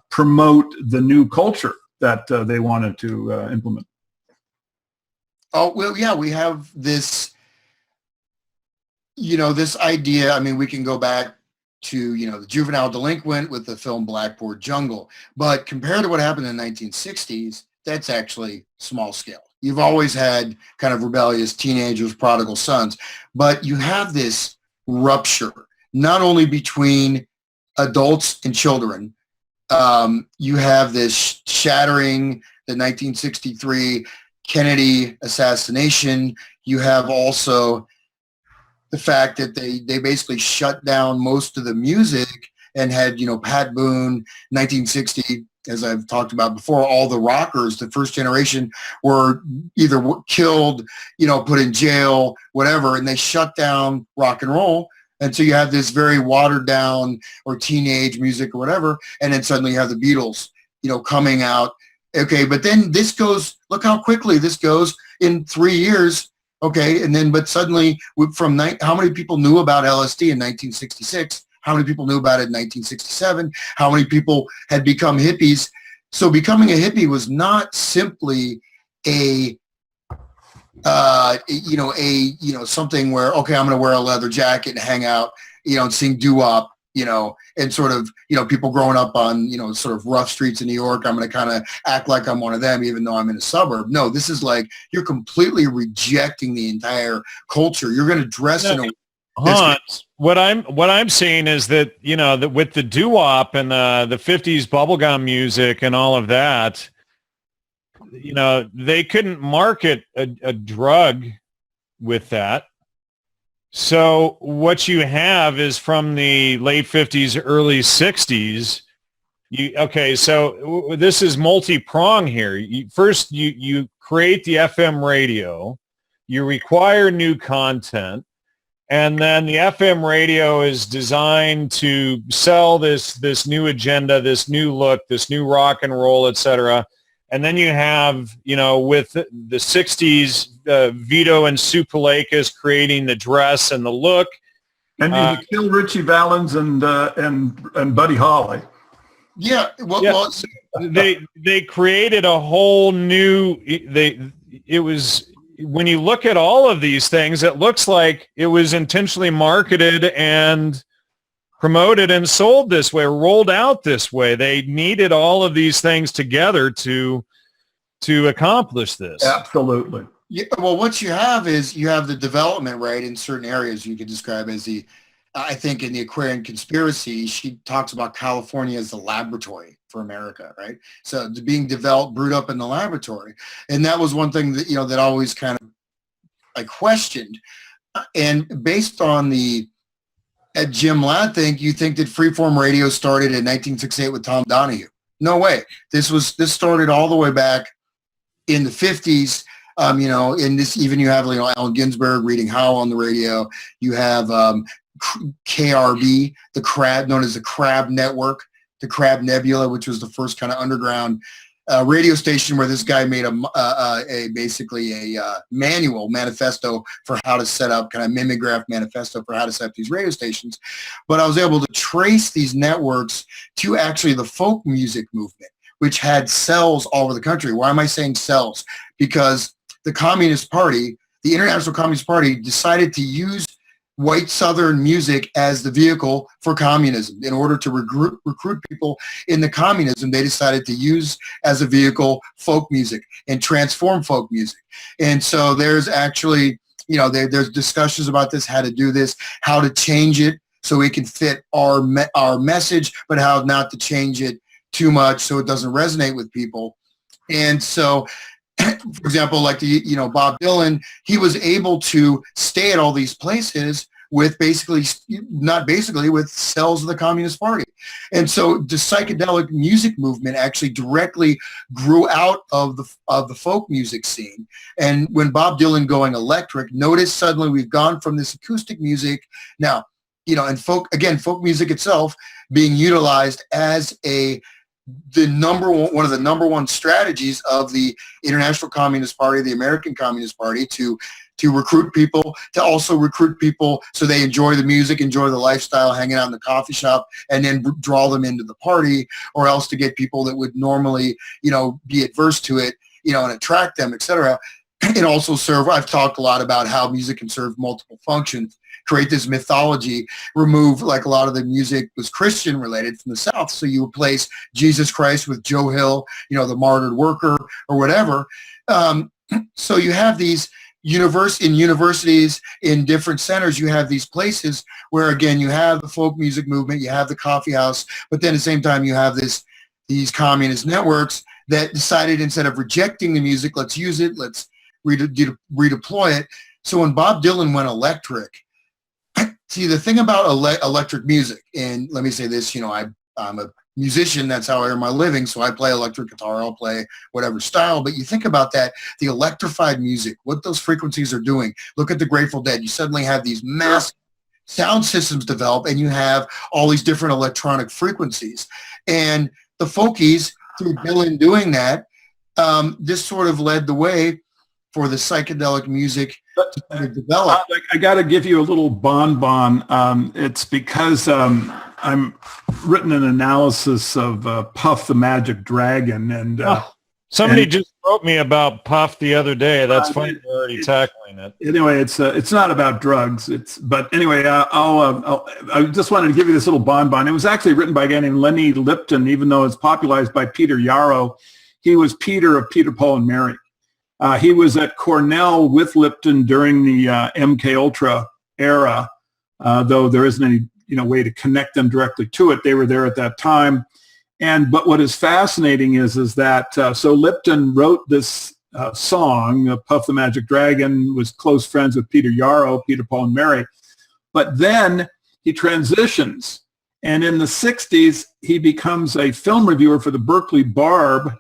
promote the new culture that they wanted to implement. Oh, well, yeah, we have this, this idea. I mean, we can go back to, the juvenile delinquent with the film Blackboard Jungle. But compared to what happened in the 1960s, that's actually small scale. You've always had kind of rebellious teenagers, prodigal sons, but you have this rupture, not only between adults and children. You have this shattering, the 1963 Kennedy assassination. You have also the fact that they basically shut down most of the music and had, Pat Boone, 1960, as I've talked about before, all the rockers, the first generation, were either killed, put in jail, whatever, and they shut down rock and roll. And so you have this very watered down or teenage music or whatever, and then suddenly you have the Beatles, coming out. Okay, but then this goes, look how quickly this goes in 3 years. Okay, and then, but suddenly, how many people knew about LSD in 1966? How many people knew about it in 1967? How many people had become hippies? So becoming a hippie was not simply something where, okay, I'm going to wear a leather jacket and hang out, and sing doo-wop, and sort of, people growing up on, sort of rough streets in New York, I'm going to kind of act like I'm one of them, even though I'm in a suburb. No, this is like, you're completely rejecting the entire culture. You're going to dress in a Hans, what I'm saying is that, that with the doo-wop and the 50s bubblegum music and all of that, they couldn't market a drug with that. So what you have is from the late 50s, early 60s. So this is multi-prong here. You create the FM radio, you require new content, and then the FM radio is designed to sell this new agenda, this new look, this new rock and roll, etc. And then you have, with the 60s, Vito and Sue Palakis creating the dress and the look. And you kill Richie Valens and Buddy Holly. Yeah, well, they created a whole new. It was, when you look at all of these things, it looks like it was intentionally marketed and promoted and sold this way, rolled out this way. They needed all of these things together to accomplish this. Absolutely. Yeah, well, what you have is you have the development, right, in certain areas you could describe as I think in the Aquarian Conspiracy, she talks about California as the laboratory for America, right? So being developed, brewed up in the laboratory. And that was one thing that, that always kind of I questioned. And based on at Jim Ladd you think that freeform radio started in 1968 with Tom Donahue. No way. This started all the way back in the 50s. In this, even you have, Allen Ginsberg reading Howl on the radio. You have KRB, the Crab, known as the Crab Network, the Crab Nebula, which was the first kind of underground radio station where this guy made basically a manual manifesto for how to set up, kind of mimeograph manifesto for how to set up these radio stations. But I was able to trace these networks to actually the folk music movement, which had cells all over the country. Why am I saying cells? Because the Communist Party, the International Communist Party, decided to use white Southern music as the vehicle for communism. In order to recruit people in the communism, they decided to use as a vehicle folk music and transform folk music. And so there's actually, there's discussions about this, how to do this, how to change it so it can fit our message, but how not to change it too much so it doesn't resonate with people. And so, for example, like Bob Dylan, he was able to stay at all these places with with cells of the Communist Party. And so the psychedelic music movement actually directly grew out of the folk music scene. And when Bob Dylan going electric, notice suddenly we've gone from this acoustic music. Now, and folk music itself being utilized as one of the number one strategies of the International Communist Party, the American Communist Party, to recruit people, to also recruit people so they enjoy the music, enjoy the lifestyle, hanging out in the coffee shop, and then draw them into the party, or else to get people that would normally, be adverse to it, and attract them, etc. And also I've talked a lot about how music can serve multiple functions, create this mythology, remove, like a lot of the music was Christian related from the South. So you replace Jesus Christ with Joe Hill, the martyred worker or whatever. So you have these universities, in different centers, you have these places where, again, you have the folk music movement, you have the coffee house, but then at the same time you have these communist networks that decided, instead of rejecting the music, let's use it, let's redeploy it. So when Bob Dylan went electric, see, the thing about electric music, and let me say this, I'm a musician, that's how I earn my living, so I play electric guitar, I'll play whatever style, but you think about that, the electrified music, what those frequencies are doing. Look at the Grateful Dead. You suddenly have these massive sound systems develop, and you have all these different electronic frequencies. And the folkies, through Dylan doing that, this sort of led the way for the psychedelic music to develop. I got to give you a little bonbon. It's because I'm written an analysis of Puff the Magic Dragon, and somebody just wrote me about Puff the other day. That's funny. We're already tackling it. Anyway, it's not about drugs. But anyway, I just wanted to give you this little bonbon. It was actually written by a guy named Lenny Lipton, even though it's popularized by Peter Yarrow. He was Peter of Peter, Paul, and Mary. He was at Cornell with Lipton during the MK Ultra era, though there isn't any way to connect them directly to it. They were there at that time. But what is fascinating is that so Lipton wrote this song, Puff the Magic Dragon, was close friends with Peter Yarrow, Peter, Paul, and Mary. But then he transitions, and in the 60s, he becomes a film reviewer for the Berkeley Barb,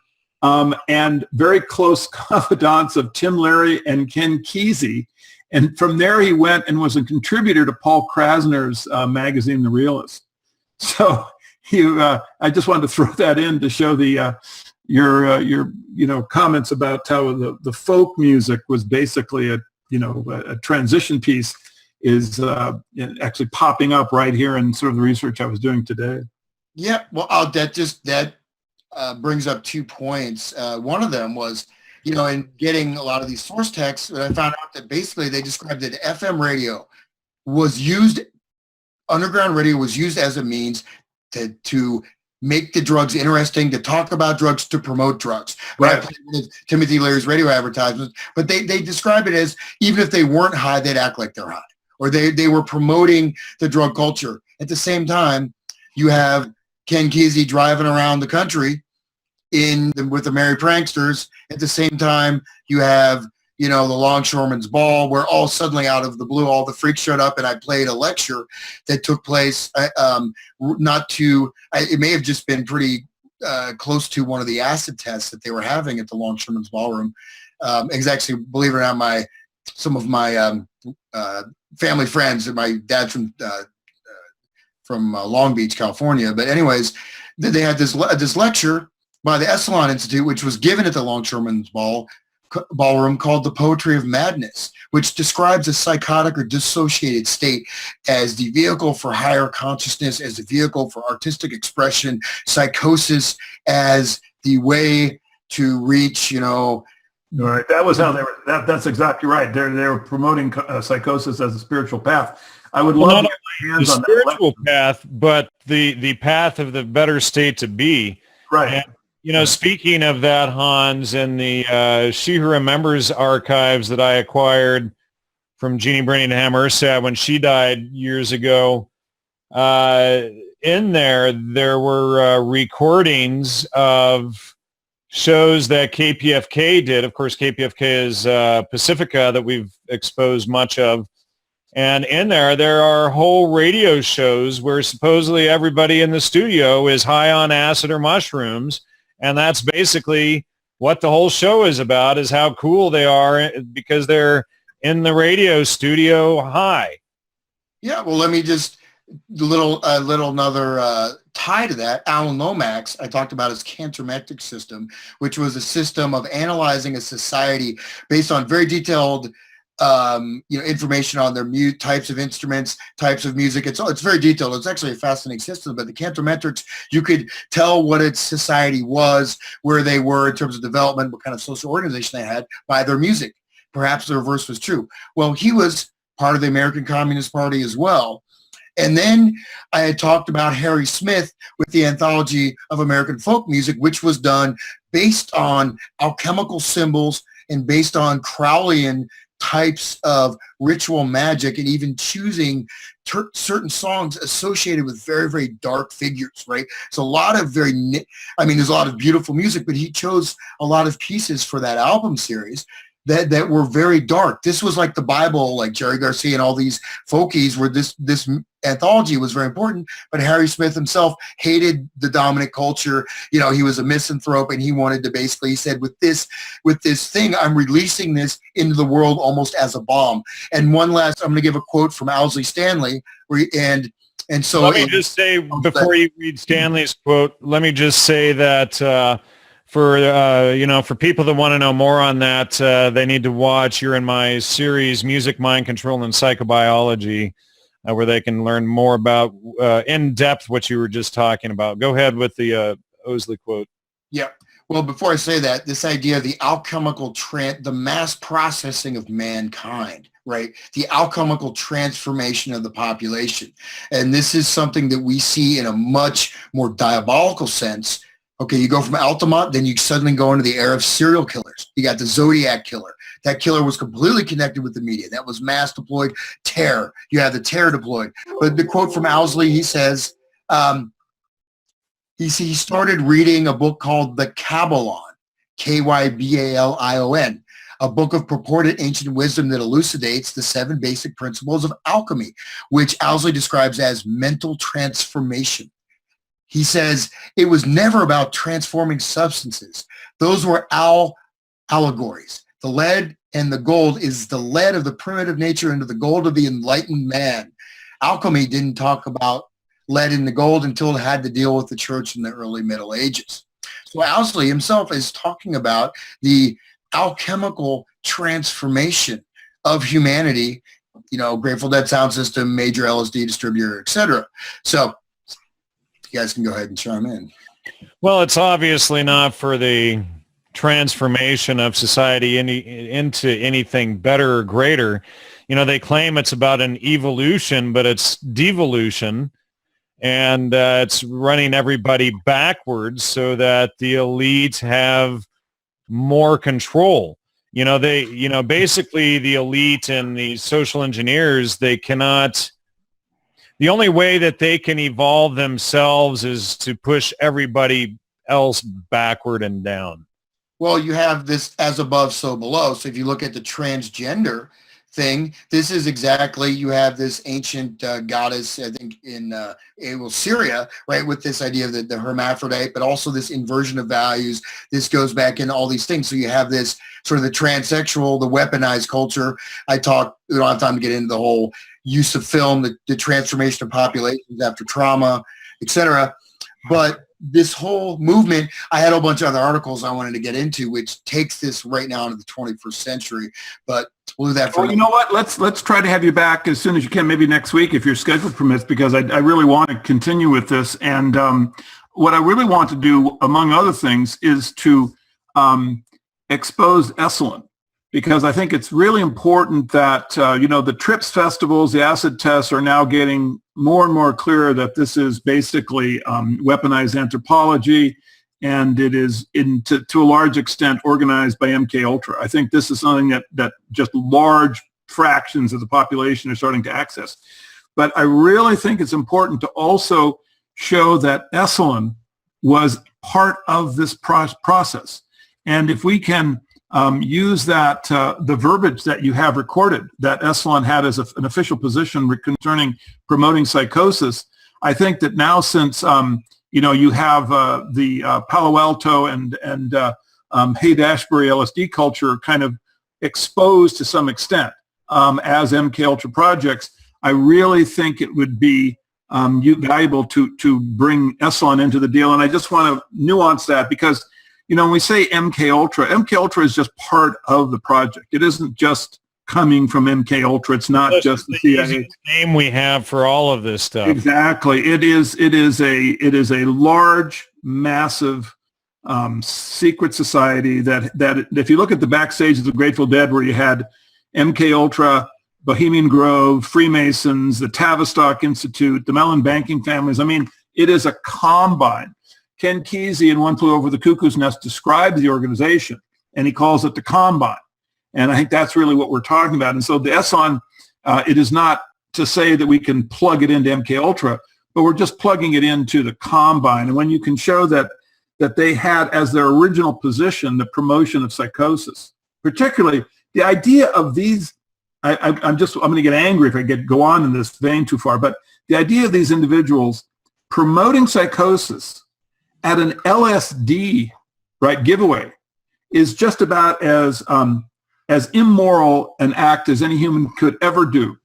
and very close confidants of Tim Leary and Ken Kesey. And from there, he went and was a contributor to Paul Krasner's magazine, The Realist. So I just wanted to throw that in to show your comments about how the folk music was basically a transition piece is actually popping up right here in sort of the research I was doing today. Yeah, well, that brings up 2 points. One of them was, in getting a lot of these source texts, I found out that basically they described that FM radio was used, underground radio was used as a means to make the drugs interesting, to talk about drugs, to promote drugs. Right. Timothy Leary's radio advertisements, but they describe it as, even if they weren't high, they'd act like they're high, or they were promoting the drug culture. At the same time, you have Ken Kesey driving around the country with the Merry Pranksters. At the same time, you have, the Longshoremen's Ball, where all suddenly out of the blue, all the freaks showed up, and I played a lecture that took place, it may have just been pretty close to one of the acid tests that they were having at the Longshoremen's Ballroom. It's actually, believe it or not, some of my family friends, and my dad's from Long Beach, California. But anyways, they had this lecture by the Esalen Institute, which was given at the Longshoremen's Ballroom, called The Poetry of Madness, which describes a psychotic or dissociated state as the vehicle for higher consciousness, as the vehicle for artistic expression, psychosis as the way to reach, Right. That was how they were. That's exactly right. They were promoting psychosis as a spiritual path. I would love to get my hands on that. The spiritual path, but the path of the better state to be. Right. And, speaking of that, Hans, in the She Who Remembers archives that I acquired from Jeannie Brenningham Ursad when she died years ago, in there were recordings of shows that KPFK did. Of course, KPFK is Pacifica that we've exposed much of. And in there are whole radio shows where supposedly everybody in the studio is high on acid or mushrooms. And that's basically what the whole show is about, is how cool they are because they're in the radio studio high. Yeah, well, let me just another tie to that, Alan Lomax, I talked about his cantormetric system, which was a system of analyzing a society based on very detailed information on their types of instruments, types of music. It's very detailed. It's actually a fascinating system, but the cantormetrics, you could tell what its society was, where they were in terms of development, what kind of social organization they had by their music. Perhaps the reverse was true. Well, he was part of the American Communist Party as well. And then I had talked about Harry Smith with the Anthology of American Folk Music, which was done based on alchemical symbols and based on Crowleyan types of ritual magic, and even choosing certain songs associated with very, very dark figures, right? So a lot of there's a lot of beautiful music, but he chose a lot of pieces for that album series that were very dark. This was like the Bible, like Jerry Garcia and all these folkies, where this anthology was very important, but Harry Smith himself hated the dominant culture. He was a misanthrope, and he wanted to basically, he said, with this thing, I'm releasing this into the world almost as a bomb. And I'm going to give a quote from Owsley Stanley, and so let me just say, before you read Stanley's quote, let me just say that for people that want to know more on that, they need to watch You're in My series, Music, Mind Control, and Psychobiology, where they can learn more about in depth what you were just talking about. Go ahead with the Owsley quote. Yeah. Well, before I say that, this idea of the alchemical the mass processing of mankind, right? The alchemical transformation of the population. And this is something that we see in a much more diabolical sense. Okay, you go from Altamont, then you suddenly go into the era of serial killers. You got the Zodiac killer. That killer was completely connected with the media. That was mass deployed terror. You have the terror deployed. But the quote from Owsley, he says, he started reading a book called The Kabbalon, Kybalion, a book of purported ancient wisdom that elucidates the 7 basic principles of alchemy, which Owsley describes as mental transformation. He says it was never about transforming substances. Those were allegories. The lead and the gold is the lead of the primitive nature into the gold of the enlightened man. Alchemy didn't talk about lead and the gold until it had to deal with the church in the early Middle Ages. So Owsley himself is talking about the alchemical transformation of humanity, Grateful Dead sound system, major LSD distributor, etc. So you guys can go ahead and chime in. Well, it's obviously not for the transformation of society into anything better or greater. They claim it's about an evolution, but it's devolution, and it's running everybody backwards so that the elites have more control. Basically the elite and the social engineers, the only way that they can evolve themselves is to push everybody else backward and down. Well, you have this as above, so below. So if you look at the transgender thing, this is exactly, you have this ancient goddess, I think in Syria, right, with this idea of the hermaphrodite, but also this inversion of values. This goes back into all these things. So you have this sort of the transsexual, the weaponized culture. We don't have time to get into the whole use of film, the transformation of populations after trauma, etc. But this whole movement, I had a bunch of other articles I wanted to get into, which takes this right now into the 21st century. But we'll do that for you know what? Let's try to have you back as soon as you can, maybe next week if your schedule permits, because I really want to continue with this. And what I really want to do, among other things, is to expose Esalen, because I think it's really important that, the TRIPS festivals, the acid tests are now getting more and more clear that this is basically weaponized anthropology, and it is to a large extent organized by MK Ultra. I think this is something that just large fractions of the population are starting to access. But I really think it's important to also show that Esalen was part of this process. And if we can use that, the verbiage that you have recorded that Esalen had as an official position concerning promoting psychosis, I think that now, since you have the Palo Alto and Haight-Ashbury LSD culture kind of exposed to some extent as MK Ultra projects, I really think it would be valuable to bring Esalen into the deal. And I just want to nuance that because, when we say MK Ultra is just part of the project. It isn't just coming from MK Ultra. It's not just the CIA name we have for all of this stuff. Exactly. It is a large, massive secret society that if you look at the backstage of the Grateful Dead, where you had MK Ultra, Bohemian Grove, Freemasons, the Tavistock Institute, the Mellon banking families. I mean, it is a combine. Ken Kesey in One Flew Over the Cuckoo's Nest describes the organization, and he calls it the combine. And I think that's really what we're talking about. And so the Esalen, it is not to say that we can plug it into MK Ultra, but we're just plugging it into the combine. And when you can show that they had as their original position the promotion of psychosis, particularly the idea of these, I'm going to get angry if I go on in this vein too far, but the idea of these individuals promoting psychosis at an LSD giveaway is just about as immoral an act as any human could ever do.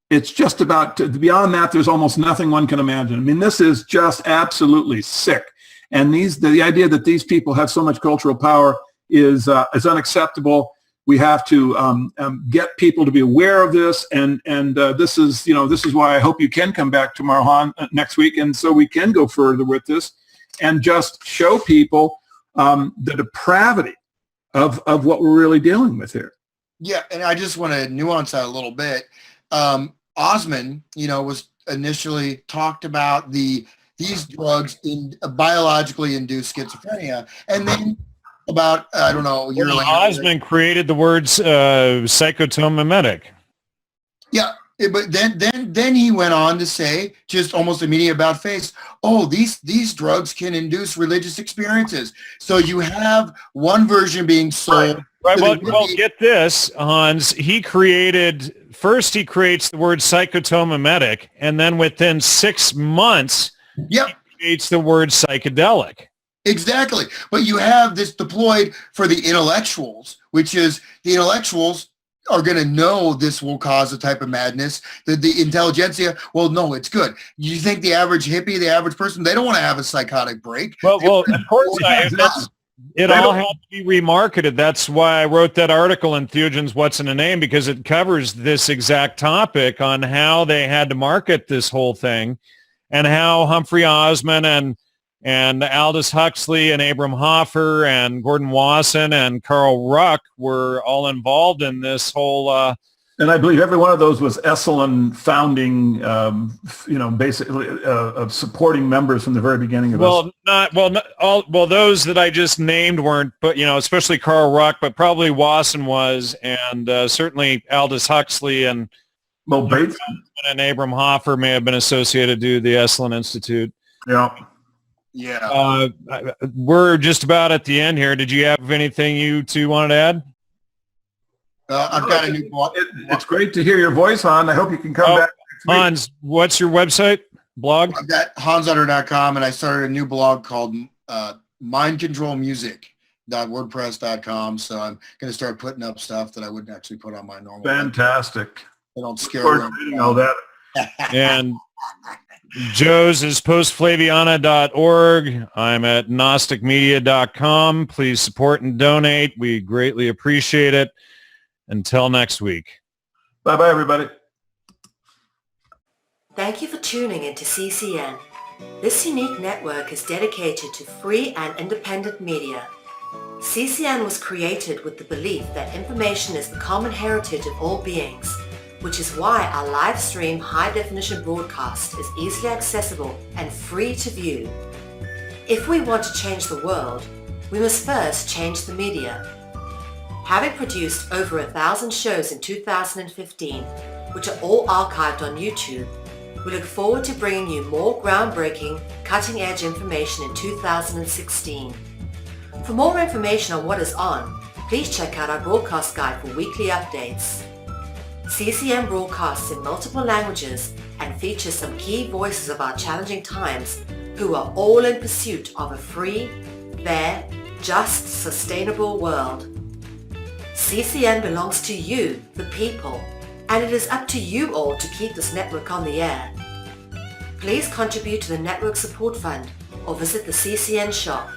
It's just about, beyond that, there's almost nothing one can imagine. I mean, this is just absolutely sick. And the idea that these people have so much cultural power is unacceptable. We have to get people to be aware of this, and this is why I hope you can come back tomorrow, next week, and so we can go further with this, and just show people the depravity of what we're really dealing with here. Yeah, and I just want to nuance that a little bit. Osmond, was initially talked about these drugs in biologically induced schizophrenia, and then about a year later, Osmond created the words psychotomimetic. Yeah, but then he went on to say, just almost immediately about face, these drugs can induce religious experiences. So you have one version being sold. Right. Well, get this, Hans. He creates the word psychotomimetic, and then within 6 months, he creates the word psychedelic. Exactly. But you have this deployed for the intellectuals, which is the intellectuals are going to know this will cause a type of madness. The intelligentsia, well, no, it's good. You think the average hippie, the average person, they don't want to have a psychotic break. Well, of course it all had to be remarketed. That's why I wrote that article in Theogen's What's in a Name, because it covers this exact topic on how they had to market this whole thing and how Humphrey Osmond and Aldous Huxley and Abram Hoffer and Gordon Wasson and Carl Ruck were all involved in this whole. And I believe every one of those was Esalen founding, basically supporting members from the very beginning of those that I just named weren't, but especially Carl Ruck, but probably Wasson was, and certainly Aldous Huxley and Bates and Abram Hoffer may have been associated to the Esalen Institute. Yeah. Yeah. We're just about at the end here. Did you have anything you two wanted to add? I've got a new blog. It's great to hear your voice, Han. I hope you can come back next week. Hans, what's your website, blog? I've got hansutter.com, and I started a new blog called mindcontrolmusic.wordpress.com. So I'm going to start putting up stuff that I wouldn't actually put on my normal. Fantastic. I don't scare reading all that. And Joe's is postflaviana.org. I'm at gnosticmedia.com. Please support and donate. We greatly appreciate it. Until next week. Bye-bye, everybody. Thank you for tuning into CCN. This unique network is dedicated to free and independent media. CCN was created with the belief that information is the common heritage of all beings, which is why our live stream high-definition broadcast is easily accessible and free to view. If we want to change the world, we must first change the media. Having produced over 1,000 shows in 2015, which are all archived on YouTube, we look forward to bringing you more groundbreaking, cutting-edge information in 2016. For more information on what is on, please check out our broadcast guide for weekly updates. CCN broadcasts in multiple languages and features some key voices of our challenging times who are all in pursuit of a free, fair, just, sustainable world. CCN belongs to you, the people, and it is up to you all to keep this network on the air. Please contribute to the Network Support Fund or visit the CCN shop.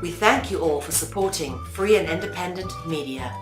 We thank you all for supporting free and independent media.